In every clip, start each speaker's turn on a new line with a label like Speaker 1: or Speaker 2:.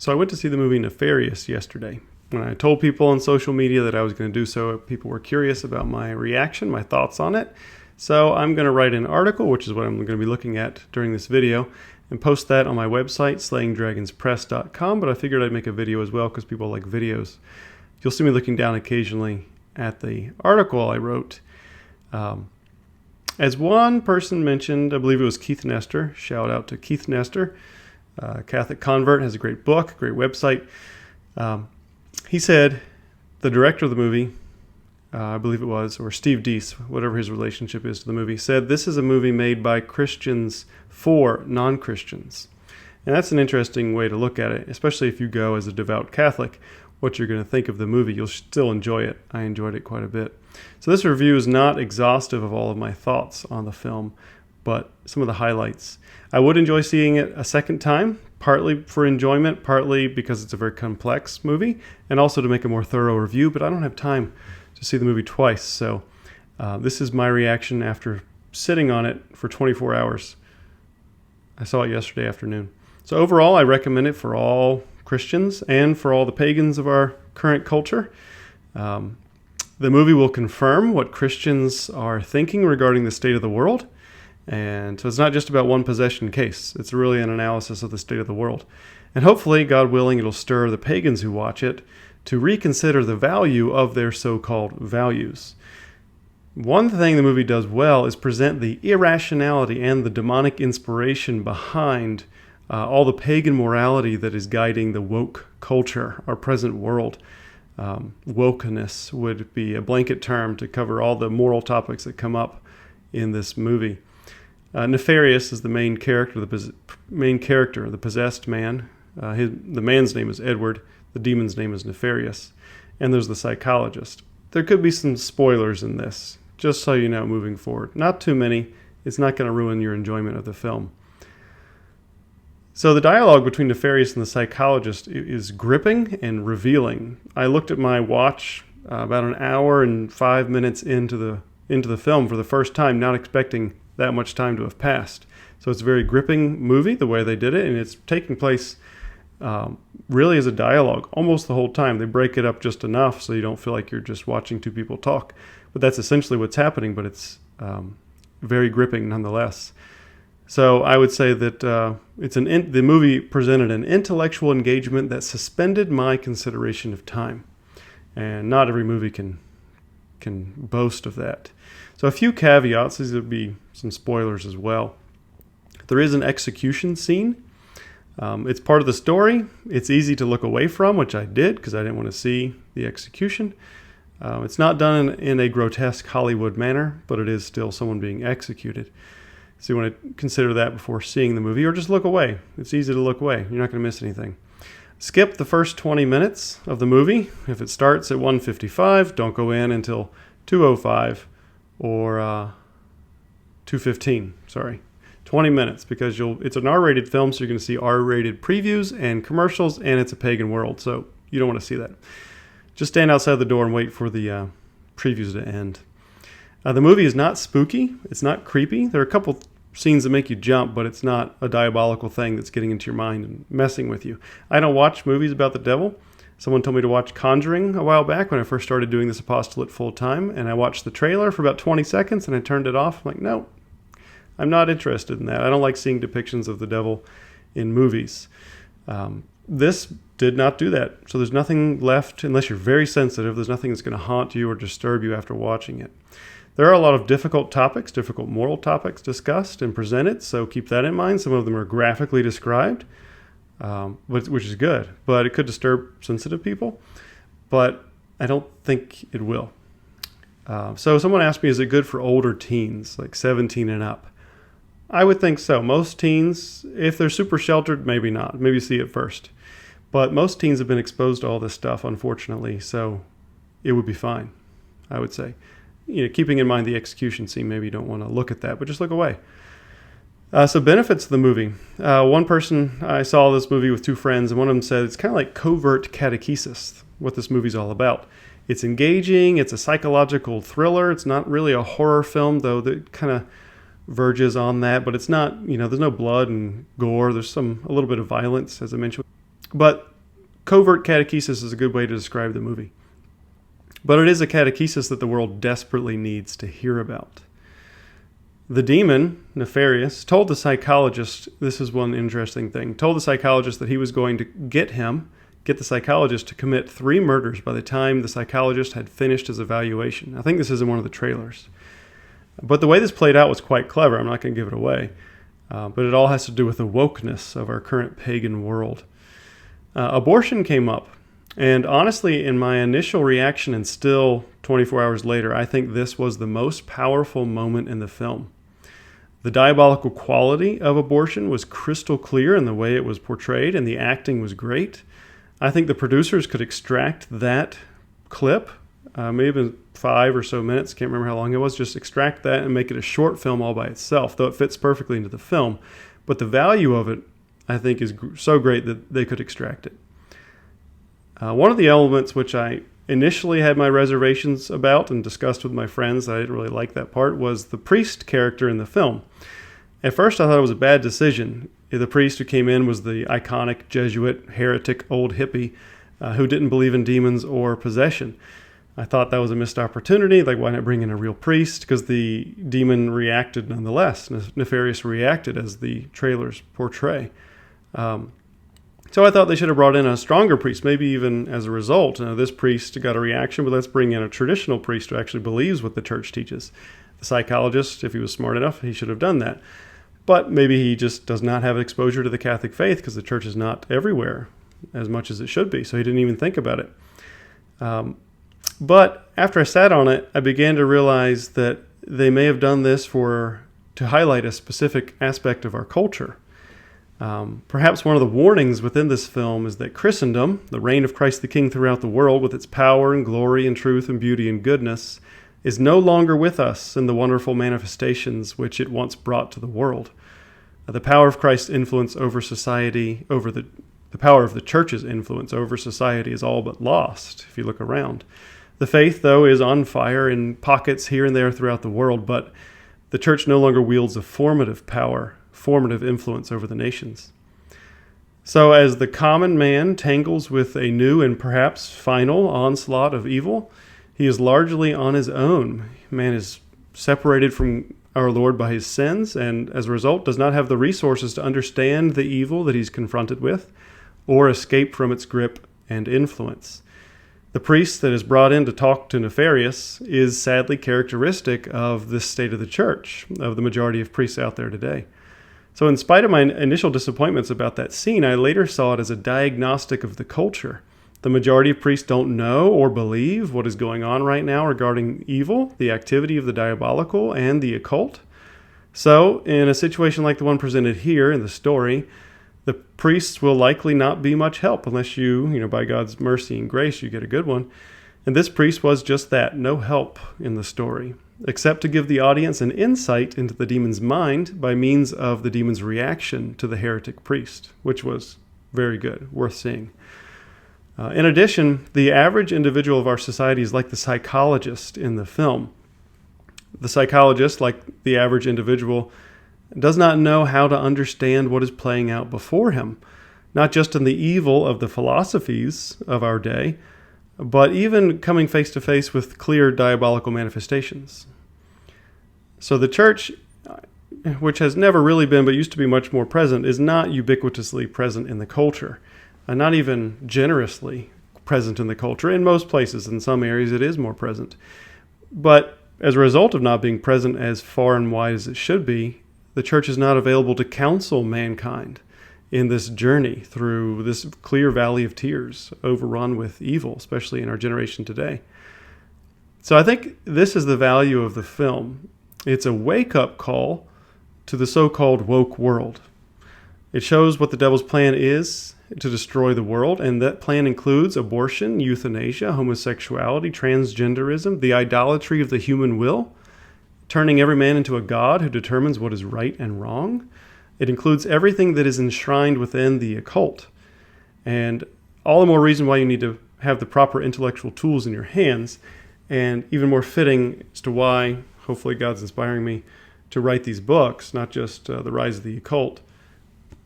Speaker 1: So I went to see the movie Nefarious yesterday. When I told people on social media that I was going to do so, people were curious about my reaction, my thoughts on it. So I'm going to write an article, which is what I'm going to be looking at during this video, and post that on my website, slayingdragonspress.com. But I figured I'd make a video as well because people like videos. You'll see me looking down occasionally at the article I wrote. As one person mentioned, I believe it was Keith Nestor. Shout out to Keith Nestor. Catholic convert, has a great book, great website. He said, the director of the movie, I believe it was, or Steve Deese, whatever his relationship is to the movie, said this is a movie made by Christians for non-Christians. And that's an interesting way to look at it, especially if you go as a devout Catholic, what you're going to think of the movie. You'll still enjoy it. I enjoyed it quite a bit. So this review is not exhaustive of all of my thoughts on the film, but some of the highlights. I would enjoy seeing it a second time, partly for enjoyment, partly because it's a very complex movie, and also to make a more thorough review, but I don't have time to see the movie twice. So this is my reaction after sitting on it for 24 hours. I saw it yesterday afternoon. So overall, I recommend it for all Christians and for all the pagans of our current culture. The movie will confirm what Christians are thinking regarding the state of the world. And so it's not just about one possession case. It's really an analysis of the state of the world. And hopefully, God willing, it'll stir the pagans who watch it to reconsider the value of their so-called values. One thing the movie does well is present the irrationality and the demonic inspiration behind all the pagan morality that is guiding the woke culture, our present world. Wokeness would be a blanket term to cover all the moral topics that come up in this movie. Nefarious is the main character, the possessed man. The man's name is Edward. The demon's name is Nefarious. And there's the psychologist. There could be some spoilers in this, just so you know moving forward. Not too many. It's not going to ruin your enjoyment of the film. So the dialogue between Nefarious and the psychologist is gripping and revealing. I looked at my watch about an hour and 5 minutes into the film for the first time, not expecting that much time to have passed. So it's a very gripping movie, the way they did it, and it's taking place really as a dialogue almost the whole time. They break it up just enough so you don't feel like you're just watching two people talk. But that's essentially what's happening, but it's very gripping nonetheless. So I would say that the movie presented an intellectual engagement that suspended my consideration of time. And not every movie can boast of that. So a few caveats. These would be some spoilers as well. There is an execution scene. It's part of the story. It's easy to look away from, which I did because I didn't want to see the execution. It's not done in a grotesque Hollywood manner, but it is still someone being executed. So you want to consider that before seeing the movie, or just look away. It's easy to look away. You're not going to miss anything. Skip the first 20 minutes of the movie. If it starts at 1:55, don't go in until 2:05 or 2:15. 20 minutes, because it's an R-rated film, so you're going to see R-rated previews and commercials, and it's a pagan world, so you don't want to see that. Just stand outside the door and wait for the previews to end. The movie is not spooky. It's not creepy. There are a couple scenes that make you jump, but it's not a diabolical thing that's getting into your mind and messing with you. I don't watch movies about the devil. Someone told me to watch Conjuring a while back when I first started doing this apostolate full time, and I watched the trailer for about 20 seconds and I turned it off. I'm like, no, I'm not interested in that. I don't like seeing depictions of the devil in movies. This did not do that. So there's nothing left, unless you're very sensitive, there's nothing that's going to haunt you or disturb you after watching it. There are a lot of difficult topics, difficult moral topics discussed and presented, so keep that in mind. Some of them are graphically described, which is good, but it could disturb sensitive people, but I don't think it will. So someone asked me, is it good for older teens, like 17 and up? I would think so. Most teens, if they're super sheltered, maybe not. Maybe see it first. But most teens have been exposed to all this stuff, unfortunately, so it would be fine, I would say. Keeping in mind the execution scene, maybe you don't want to look at that, but just look away. So benefits of the movie. One person, I saw this movie with two friends, and one of them said it's kind of like covert catechesis, what this movie's all about. It's engaging, it's a psychological thriller, it's not really a horror film, though that kind of verges on that, but it's not, there's no blood and gore, there's a little bit of violence, as I mentioned. But covert catechesis is a good way to describe the movie. But it is a catechesis that the world desperately needs to hear about. The demon, Nefarious, told the psychologist, this is one interesting thing, told the psychologist that he was going to get the psychologist to commit 3 murders by the time the psychologist had finished his evaluation. I think this is in one of the trailers. But the way this played out was quite clever. I'm not going to give it away. But it all has to do with the wokeness of our current pagan world. Abortion came up. And honestly, in my initial reaction, and still 24 hours later, I think this was the most powerful moment in the film. The diabolical quality of abortion was crystal clear in the way it was portrayed, and the acting was great. I think the producers could extract that clip, maybe 5 or so minutes, can't remember how long it was, just extract that and make it a short film all by itself, though it fits perfectly into the film. But the value of it, I think, is so great that they could extract it. One of the elements which I initially had my reservations about and discussed with my friends, I didn't really like that part, was the priest character in the film. At first I thought it was a bad decision. The priest who came in was the iconic Jesuit, heretic, old hippie who didn't believe in demons or possession. I thought that was a missed opportunity. Like, why not bring in a real priest? Because the demon reacted nonetheless. Nefarious reacted as the trailers portray. So I thought they should have brought in a stronger priest, maybe even as a result. This priest got a reaction, but let's bring in a traditional priest who actually believes what the church teaches. The psychologist, if he was smart enough, he should have done that. But maybe he just does not have exposure to the Catholic faith because the church is not everywhere as much as it should be, so he didn't even think about it. But after I sat on it, I began to realize that they may have done this to highlight a specific aspect of our culture. Perhaps one of the warnings within this film is that Christendom, the reign of Christ the King throughout the world with its power and glory and truth and beauty and goodness, is no longer with us in the wonderful manifestations which it once brought to the world. The power of Christ's influence over society, the power of the church's influence over society is all but lost if you look around. The faith, though, is on fire in pockets here and there throughout the world, but the church no longer wields a formative influence over the nations. So as the common man tangles with a new and perhaps final onslaught of evil, he is largely on his own. Man is separated from our Lord by his sins, and as a result does not have the resources to understand the evil that he's confronted with or escape from its grip and influence. The priest that is brought in to talk to Nefarious is sadly characteristic of this state of the church, of the majority of priests out there today. So in spite of my initial disappointments about that scene, I later saw it as a diagnostic of the culture. The majority of priests don't know or believe what is going on right now regarding evil, the activity of the diabolical, and the occult. So in a situation like the one presented here in the story, the priests will likely not be much help unless you, by God's mercy and grace, you get a good one. And this priest was just that, no help in the story, except to give the audience an insight into the demon's mind by means of the demon's reaction to the heretic priest, which was very good, worth seeing. In addition, the average individual of our society is like the psychologist in the film. The psychologist, like the average individual, does not know how to understand what is playing out before him, not just in the evil of the philosophies of our day, but even coming face to face with clear diabolical manifestations. So the church, which has never really been but used to be much more present, is not ubiquitously present in the culture, and not even generously present in the culture. In most places, in some areas, it is more present. But as a result of not being present as far and wide as it should be, the church is not available to counsel mankind in this journey through this clear valley of tears, overrun with evil, especially in our generation today. So I think this is the value of the film. It's a wake-up call to the so-called woke world. It shows what the devil's plan is to destroy the world, and that plan includes abortion, euthanasia, homosexuality, transgenderism, the idolatry of the human will, turning every man into a god who determines what is right and wrong. It includes everything that is enshrined within the occult. And all the more reason why you need to have the proper intellectual tools in your hands, and even more fitting as to why, hopefully God's inspiring me to write these books, not just The Rise of the Occult,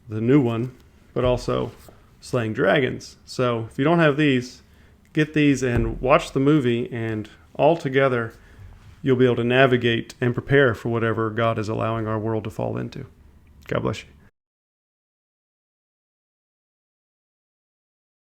Speaker 1: the new one, but also slaying dragons. So if you don't have these, get these and watch the movie, and all together you'll be able to navigate and prepare for whatever God is allowing our world to fall into. God bless you.